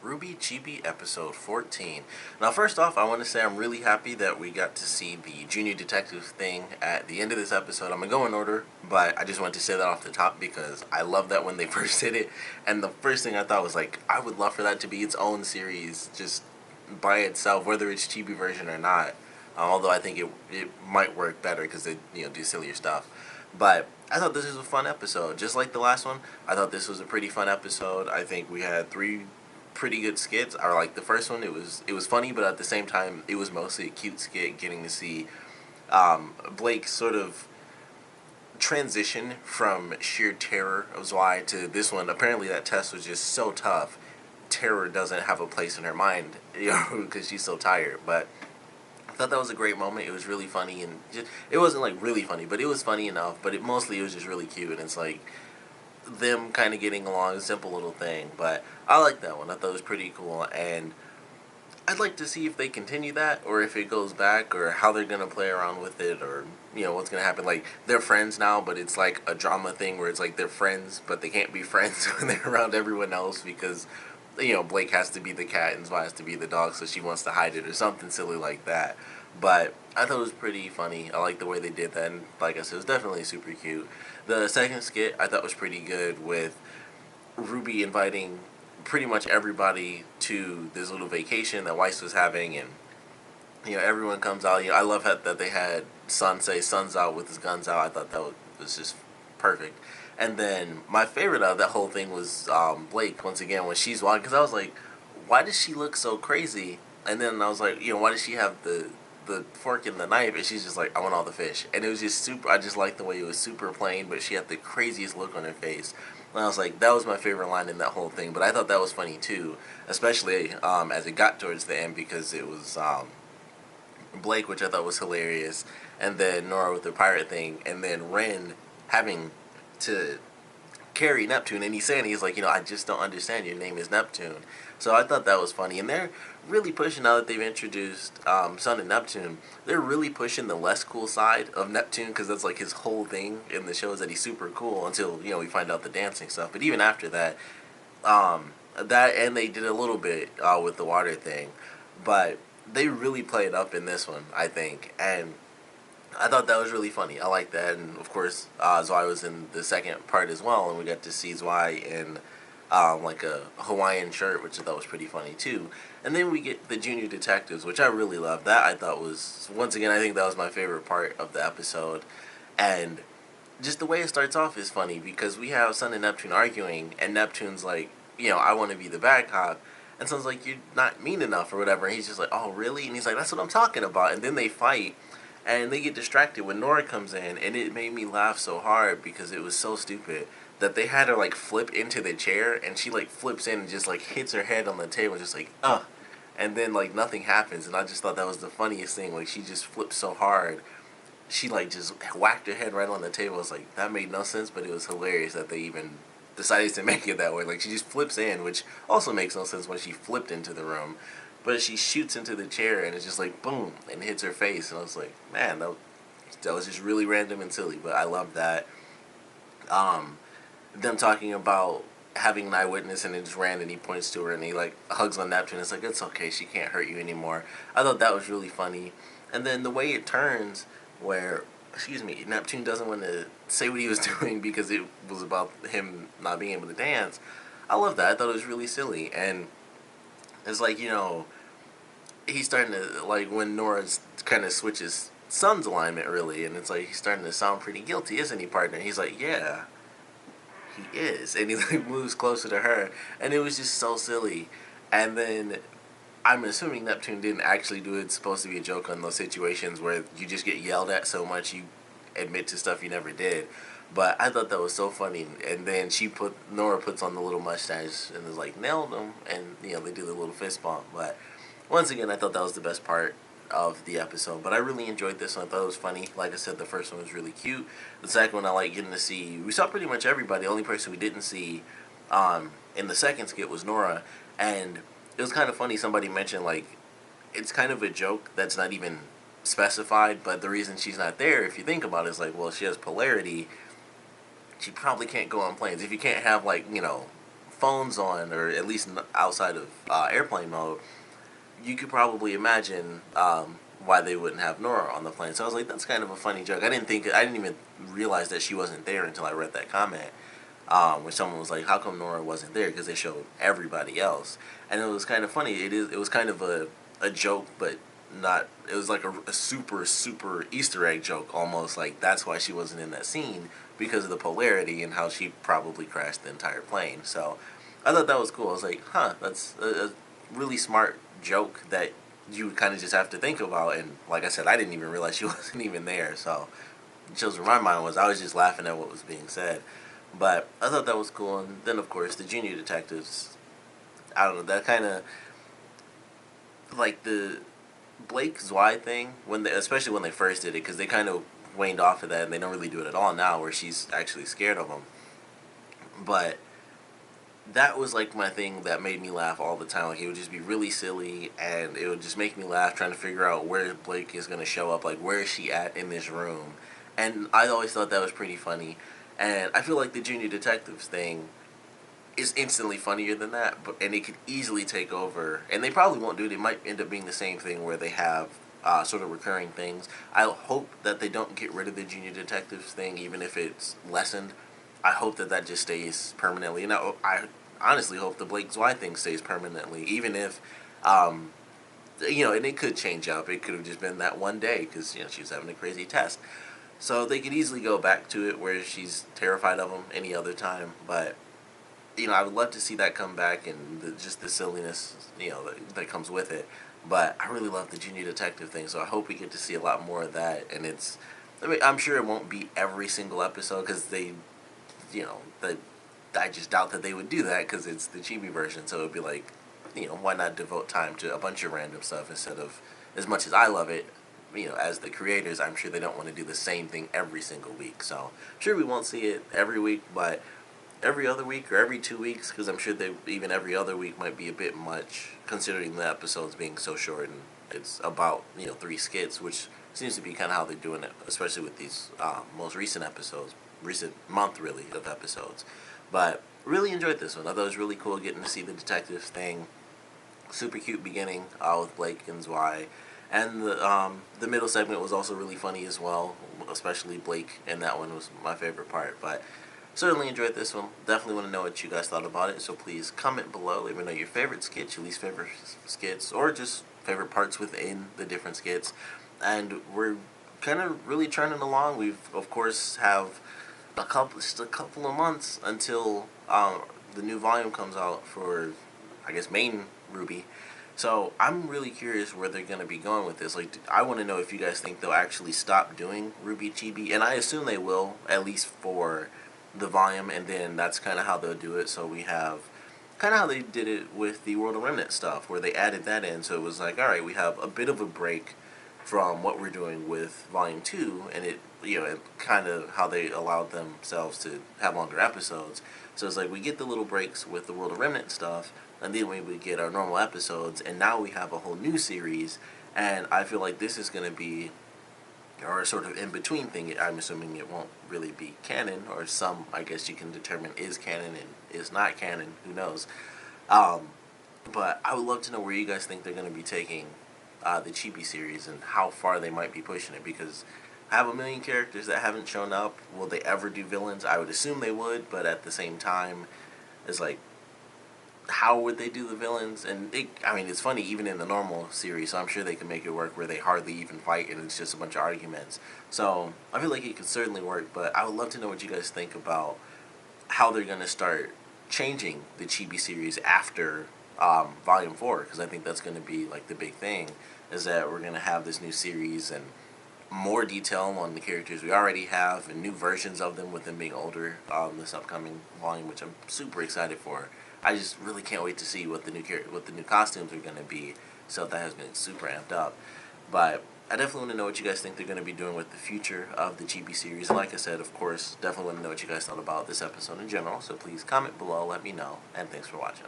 RWBY Chibi episode 14. Now, first off, I want to say I'm really happy that we got to see the junior detective thing at the end of this episode. I'm going to go in order, but I just wanted to say that off the top because I love that when they first did it. And the first thing I thought was, like, I would love for that to be its own series, just by itself, whether it's Chibi version or not. Although I think it might work better because they do sillier stuff. But I thought this was a fun episode. Just like the last one, I thought this was a pretty fun episode. I think we had three pretty good skits. I like the first one. It was funny, but at the same time, it was mostly a cute skit. Getting to see Blake sort of transition from sheer terror of Zwei to this one. Apparently, that test was just so tough. Terror doesn't have a place in her mind, because she's so tired. But I thought that was a great moment. It was really funny, and it wasn't like really funny, but it was funny enough. But it was just really cute, and it's like them kind of getting along, a simple little thing. But I like that one. I thought it was pretty cool, and I'd like to see if they continue that, or if it goes back, or how they're gonna play around with it, or what's gonna happen. Like, they're friends now, but it's like a drama thing where it's like they're friends, but they can't be friends when they're around everyone else because Blake has to be the cat and Zwei has to be the dog, so she wants to hide it or something silly like that. But I thought it was pretty funny. I like the way they did that, and like I said, it was definitely super cute. The second skit I thought was pretty good, with RWBY inviting pretty much everybody to this little vacation that Weiss was having, and everyone comes out. I love that they had Sun say "Sun's out" with his guns out. I thought that was just perfect. And then my favorite of that whole thing was Blake, once again, when she's walking, because I was like, why does she look so crazy? And then I was like, why does she have the fork and the knife? And she's just like, I want all the fish. And it was just super, I just liked the way it was super plain, but she had the craziest look on her face. And I was like, that was my favorite line in that whole thing. But I thought that was funny too, especially as it got towards the end, because it was Blake, which I thought was hilarious, and then Nora with the pirate thing, and then Ren having to carry Neptune, and he's like, I just don't understand, your name is Neptune. So I thought that was funny, and they're really pushing, now that they've introduced Sun and Neptune, they're really pushing the less cool side of Neptune, because that's like his whole thing in the show, is that he's super cool until we find out the dancing stuff. But even after that, and they did a little bit with the water thing, but they really played up in this one, I think. And I thought that was really funny. I like that. And of course, Zwei was in the second part as well, and we got to see Zwei in like a Hawaiian shirt, which I thought was pretty funny too. And then we get the junior detectives, which I really loved. That I thought was, once again, I think that was my favorite part of the episode. And just the way it starts off is funny, because we have Sun and Neptune arguing, and Neptune's like, I want to be the bad cop. And Sun's like, you're not mean enough or whatever. And he's just like, oh, really? And he's like, that's what I'm talking about. And then they fight, and they get distracted when Nora comes in, and it made me laugh so hard because it was so stupid that they had her like flip into the chair, and she like flips in and just like hits her head on the table, just like and then like nothing happens. And I just thought that was the funniest thing. Like, she just flipped so hard, she like just whacked her head right on the table. It's like, that made no sense, but it was hilarious that they even decided to make it that way. Like, she just flips in, which also makes no sense when she flipped into the room. But she shoots into the chair, and it's just like, boom, and hits her face. And I was like, man, that was just really random and silly. But I love that. Them talking about having an eyewitness, and it just ran, and he points to her, and he like hugs on Neptune. It's like, it's okay, she can't hurt you anymore. I thought that was really funny. And then the way it turns, where, Neptune doesn't want to say what he was doing because it was about him not being able to dance. I love that. I thought it was really silly. And it's like, he's starting to, like, when Nora's kind of switches Sun's alignment, really, and it's like, he's starting to sound pretty guilty, isn't he, partner? He's like, yeah, he is. And he like moves closer to her, and it was just so silly. And then I'm assuming Neptune didn't actually do it. It's supposed to be a joke on those situations where you just get yelled at so much you admit to stuff you never did. But I thought that was so funny. And then Nora puts on the little mustache and is like, nailed him. And, they do the little fist bump. But once again, I thought that was the best part of the episode. But I really enjoyed this one. I thought it was funny. Like I said, the first one was really cute. The second one, I like getting to see. We saw pretty much everybody. The only person we didn't see in the second skit was Nora. And it was kind of funny. Somebody mentioned, like, it's kind of a joke that's not even specified. But the reason she's not there, if you think about it, is like, well, she has polarity. She probably can't go on planes. If you can't have, like, phones on, or at least outside of airplane mode, you could probably imagine why they wouldn't have Nora on the plane. So I was like, that's kind of a funny joke. I didn't even realize that she wasn't there until I read that comment. Where someone was like, "How come Nora wasn't there?" Because they showed everybody else, and it was kind of funny. It was kind of a joke, but not. It was like a super Easter egg joke almost. Like that's why she wasn't in that scene, because of the polarity and how she probably crashed the entire plane. So I thought that was cool. I was like, "Huh, that's a really smart joke that you would kind of just have to think about." And like I said, I didn't even realize she wasn't even there. So it shows where my mind was. I was just laughing at what was being said. But I thought that was cool. And then, of course, the junior detectives, I don't know, that kind of, like the Blake Zwei thing, especially when they first did it, because they kind of waned off of that, and they don't really do it at all now, where she's actually scared of him. But that was like my thing that made me laugh all the time. Like, it would just be really silly, and it would just make me laugh trying to figure out where Blake is going to show up. Like, where is she at in this room? And I always thought that was pretty funny. And I feel like the Junior Detectives thing is instantly funnier than that, and it could easily take over. And they probably won't do it. It might end up being the same thing where they have sort of recurring things. I hope that they don't get rid of the Junior Detectives thing, even if it's lessened. I hope that just stays permanently. And I honestly hope the Blake Zwei thing stays permanently, even if, and it could change up. It could have just been that one day because, she was having a crazy test. So they could easily go back to it where she's terrified of him any other time. But, I would love to see that come back and just the silliness, that comes with it. But I really love the Junior Detective thing, so I hope we get to see a lot more of that. And I'm sure it won't be every single episode because I just doubt that they would do that because it's the Chibi version. So it would be like, why not devote time to a bunch of random stuff instead of, as much as I love it, as the creators, I'm sure they don't want to do the same thing every single week. So I'm sure we won't see it every week, but every other week or every 2 weeks, because I'm sure even every other week might be a bit much, considering the episodes being so short and it's about 3 skits, which seems to be kind of how they're doing it, especially with these most recent episodes, recent month really of episodes. But really enjoyed this one. I thought it was really cool getting to see the detectives thing. Super cute beginning with Blake and Zwei. And the middle segment was also really funny as well, especially Blake, and that one was my favorite part. But certainly enjoyed this one. Definitely want to know what you guys thought about it, so please comment below. Let me know your favorite skits, your least favorite skits, or just favorite parts within the different skits. And we're kind of really trending along. We've, of course, have just a couple of months until the new volume comes out for, I guess, main RWBY. So I'm really curious where they're going to be going with this. Like, I want to know if you guys think they'll actually stop doing RWBY Chibi, and I assume they will, at least for the volume, and then that's kind of how they'll do it. So we have kind of how they did it with the World of Remnant stuff, where they added that in. So it was like, all right, we have a bit of a break from what we're doing with Volume 2, and it kind of how they allowed themselves to have longer episodes. So it's like we get the little breaks with the World of Remnant stuff, and then we would get our normal episodes, and now we have a whole new series, and I feel like this is going to be or sort of in-between thing. I'm assuming it won't really be canon, or some, I guess you can determine is canon and is not canon, who knows. But I would love to know where you guys think they're going to be taking the Chibi series and how far they might be pushing it, because I have a million characters that haven't shown up. Will they ever do villains? I would assume they would, but at the same time, it's like, how would they do the villains? And it's funny, even in the normal series, so I'm sure they can make it work where they hardly even fight and it's just a bunch of arguments. So I feel like it could certainly work, but I would love to know what you guys think about how they're going to start changing the Chibi series after Volume 4, because I think that's going to be like the big thing, is that we're going to have this new series and more detail on the characters we already have and new versions of them with them being older this upcoming volume, which I'm super excited for. I just really can't wait to see what the new costumes are going to be. So that has been super amped up. But I definitely want to know what you guys think they're going to be doing with the future of the Chibi series. And like I said, of course, definitely want to know what you guys thought about this episode in general. So please comment below, let me know, and thanks for watching.